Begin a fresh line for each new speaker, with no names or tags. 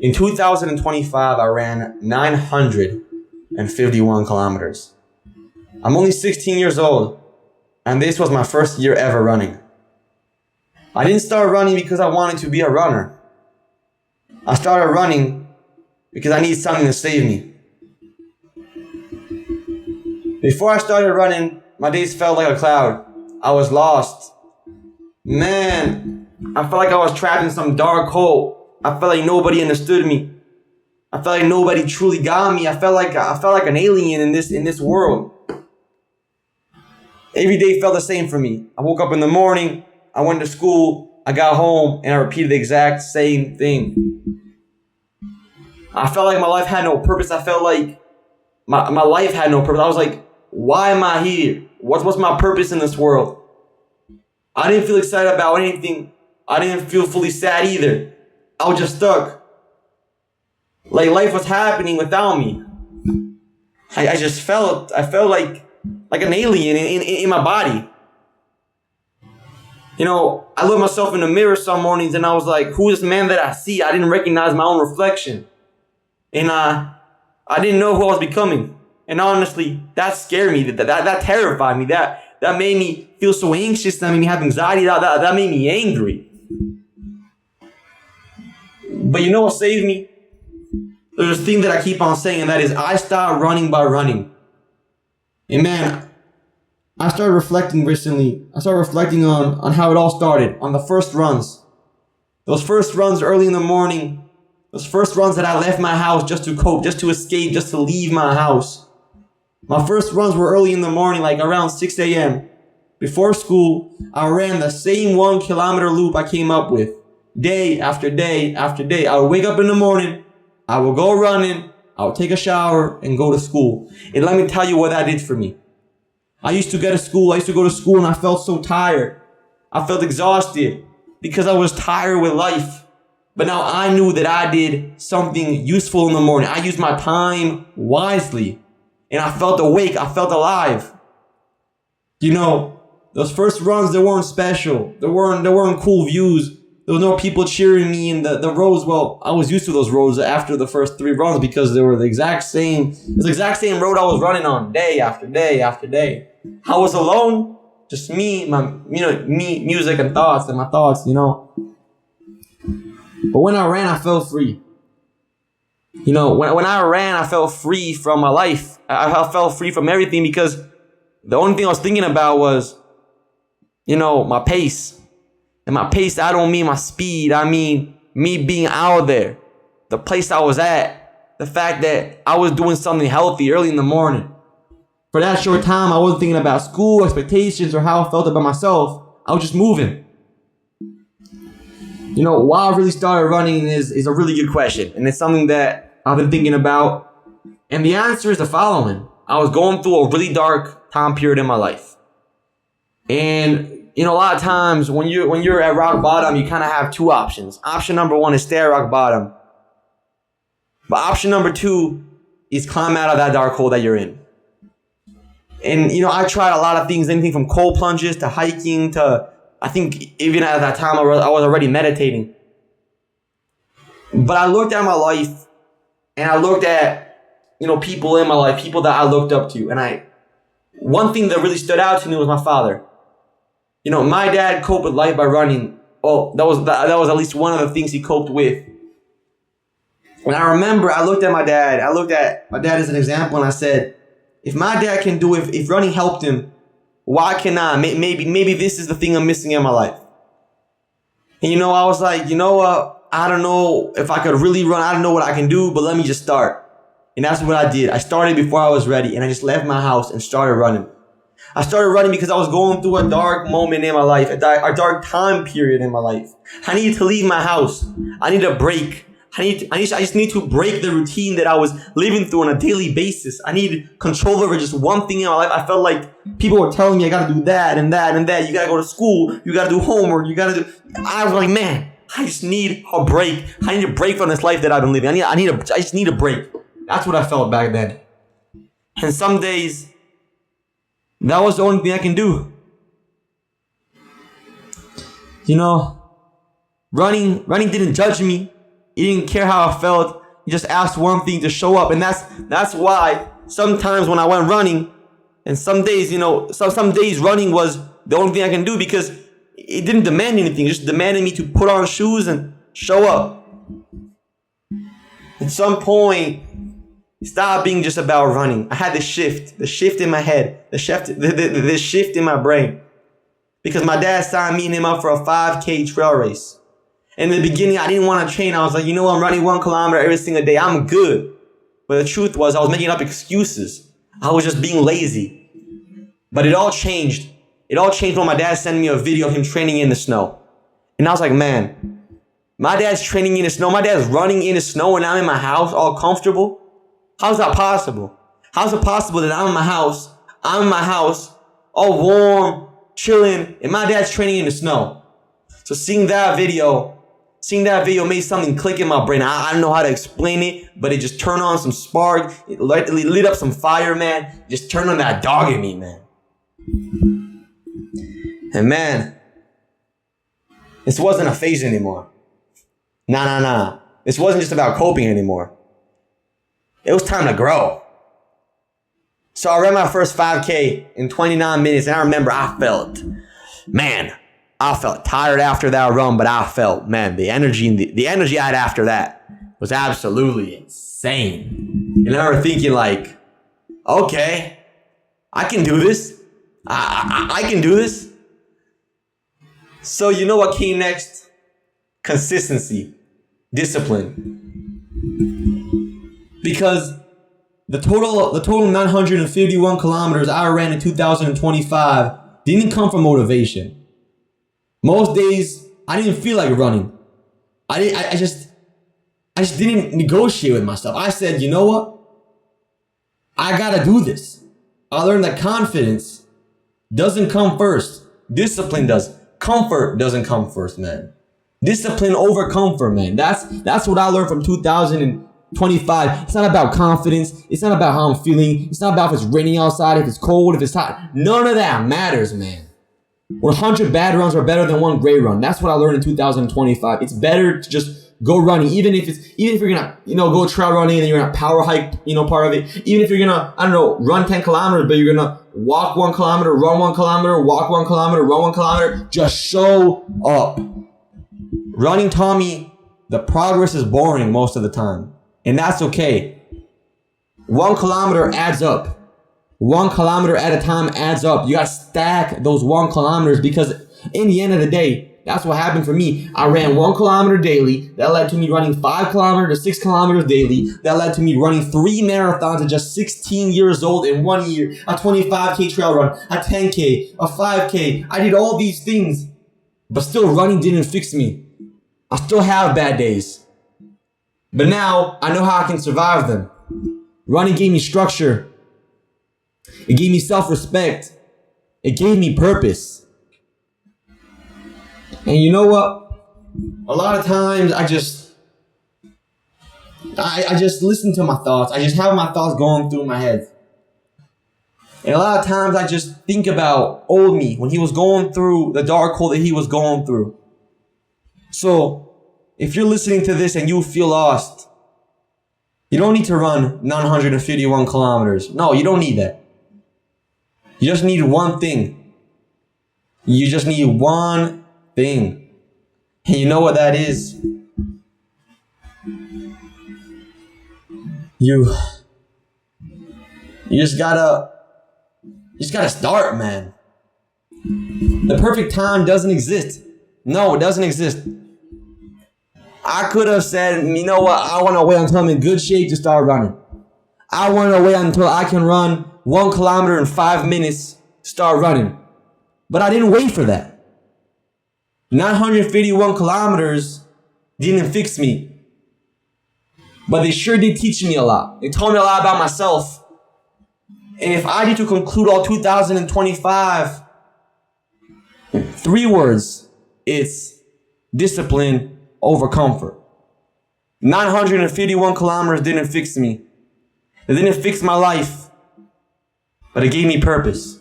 In 2025, I ran 951 kilometers. I'm only 16 years old, and this was my first year ever running. I didn't start running because I wanted to be a runner. I started running because I needed something to save me. Before I started running, my days felt like a cloud. I was lost. Man, I felt like I was trapped in some dark hole. I felt like nobody understood me. I felt like nobody truly got me. I felt like an alien in this world. Every day felt the same for me. I woke up in the morning, I went to school, I got home, and I repeated the exact same thing. I felt like my life had no purpose. I felt like my life had no purpose. I was like, why am I here? What's my purpose in this world? I didn't feel excited about anything. I didn't feel fully sad either. I was just stuck. Like life was happening without me. I felt like an alien in my body. You know, I looked myself in the mirror some mornings and I was like, who is this man that I see? I didn't recognize my own reflection. And I didn't know who I was becoming. And honestly, that scared me. That terrified me. That made me feel so anxious. That made me have anxiety. That made me angry. But you know what saved me? There's a thing that I keep on saying, and that is, I stopped running by running. And man, I started reflecting recently. I started reflecting on how it all started, on the first runs. Those first runs early in the morning. Those first runs that I left my house just to cope, just to escape, just to leave my house. My first runs were early in the morning, like around 6 a.m. Before school, I ran the same 1 kilometer loop I came up with. Day after day after day. I would wake up in the morning, I would go running, I would take a shower and go to school. And let me tell you what that did for me. I used to go to school and I felt so tired. I felt exhausted because I was tired with life. But now I knew that I did something useful in the morning. I used my time wisely. And I felt awake. I felt alive. You know, those first runs, they weren't special. There weren't cool views. There was no people cheering me in the roads. Well, I was used to those roads after the first 3 runs because they were the exact same road I was running on day after day after day. I was alone. Just me, me, music and my thoughts, you know. But when I ran, I felt free. You know, when I ran, I felt free from my life. I felt free from everything because the only thing I was thinking about was, you know, my pace. And my pace, I don't mean my speed. I mean me being out there. The place I was at. The fact that I was doing something healthy early in the morning. For that short time, I wasn't thinking about school, expectations, or how I felt about myself. I was just moving. You know, why I really started running is a really good question. And it's something that I've been thinking about. And the answer is the following. I was going through a really dark time period in my life. And, you know, a lot of times when you're at rock bottom, you kind of have 2 options. Option number 1 is stay at rock bottom. But option number 2 is climb out of that dark hole that you're in. And, you know, I tried a lot of things, anything from cold plunges to hiking to, I think even at that time, I was already meditating. But I looked at my life and I looked at, you know, people in my life, people that I looked up to. And one thing that really stood out to me was my father. You know, my dad coped with life by running. Oh, that was at least one of the things he coped with. And I remember I looked at my dad as an example and I said, if my dad can do it, if running helped him, why can't I? Maybe this is the thing I'm missing in my life. And you know, I was like, you know what? I don't know if I could really run. I don't know what I can do, but let me just start. And that's what I did. I started before I was ready and I just left my house and started running. I started running because I was going through a dark moment in my life, a dark time period in my life. I needed to leave my house. I needed a break. I just need to break the routine that I was living through on a daily basis. I needed control over just one thing in my life. I felt like people were telling me I gotta do that and that and that. You gotta go to school. You gotta do homework. I was like, man, I just need a break. I need a break from this life that I've been living. I just need a break. That's what I felt back then. And some days, that was the only thing I can do. You know, running didn't judge me. He didn't care how I felt. He just asked one thing to show up. And that's why sometimes when I went running, and some days, some days running was the only thing I can do because it didn't demand anything. It just demanded me to put on shoes and show up. At some point, it stopped being just about running. I had the shift in my head, the shift in my brain. Because my dad signed me and him up for a 5K trail race. In the beginning, I didn't want to train. I was like, I'm running 1 kilometer every single day. I'm good. But the truth was, I was making up excuses. I was just being lazy. But it all changed. It all changed when my dad sent me a video of him training in the snow. And I was like, man, my dad's training in the snow. My dad's running in the snow and I'm in my house all comfortable. How's that possible? How's it possible that I'm in my house, all warm, chilling, and my dad's training in the snow? So seeing that video made something click in my brain. I don't know how to explain it, but it just turned on some spark. It lit up some fire, man. Just turned on that dog in me, man. And man, this wasn't a phase anymore. Nah. This wasn't just about coping anymore. It was time to grow. So I ran my first 5K in 29 minutes, and I remember I felt tired after that run, but I felt, man, the energy I had after that was absolutely insane. And I remember thinking like, okay, I can do this. I can do this. So you know what came next? Consistency, discipline. Because the total 951 kilometers I ran in 2025 didn't come from motivation. Most days I didn't feel like running. I just didn't negotiate with myself. I said, you know what? I gotta do this. I learned that confidence doesn't come first. Discipline does. Comfort doesn't come first, man. Discipline over comfort, man. That's what I learned from 2025. It's not about confidence. It's not about how I'm feeling. It's not about if it's raining outside, if it's cold, if it's hot. None of that matters, man. 100 bad runs are better than 1 great run. That's what I learned in 2025. It's better to just go running, even if you're gonna, go trail running and you're gonna power hike, part of it. Even if you're gonna, run 10 kilometers, but you're gonna walk 1 kilometer, run 1 kilometer, walk 1 kilometer, run 1 kilometer. Just show up. Running taught me the progress is boring most of the time, and that's okay. 1 kilometer adds up. 1 kilometer at a time adds up. You gotta stack those 1 kilometers because in the end of the day, that's what happened for me. I ran 1 kilometer daily. That led to me running 5 kilometers to 6 kilometers daily. That led to me running 3 marathons at just 16 years old in 1 year. A 25K trail run, a 10K, a 5K. I did all these things, but still running didn't fix me. I still have bad days. But now I know how I can survive them. Running gave me structure. It gave me self-respect. It gave me purpose. And you know what? A lot of times I just listen to my thoughts. I just have my thoughts going through my head. And a lot of times I just think about old me when he was going through the dark hole that he was going through. So if you're listening to this and you feel lost, you don't need to run 951 kilometers. No, you don't need that. You just need one thing. You just need one thing. And you know what that is? You just gotta start, man. The perfect time doesn't exist. No, it doesn't exist. I could have said, you know what? I want to wait until I'm in good shape to start running. I want to wait until I can run 1 kilometer in 5 minutes to start running. But I didn't wait for that. 951 kilometers didn't fix me. But they sure did teach me a lot. They taught me a lot about myself. And if I need to conclude all 2025, 3 words, it's discipline over comfort. 951 kilometers didn't fix me. It didn't fix my life, but it gave me purpose.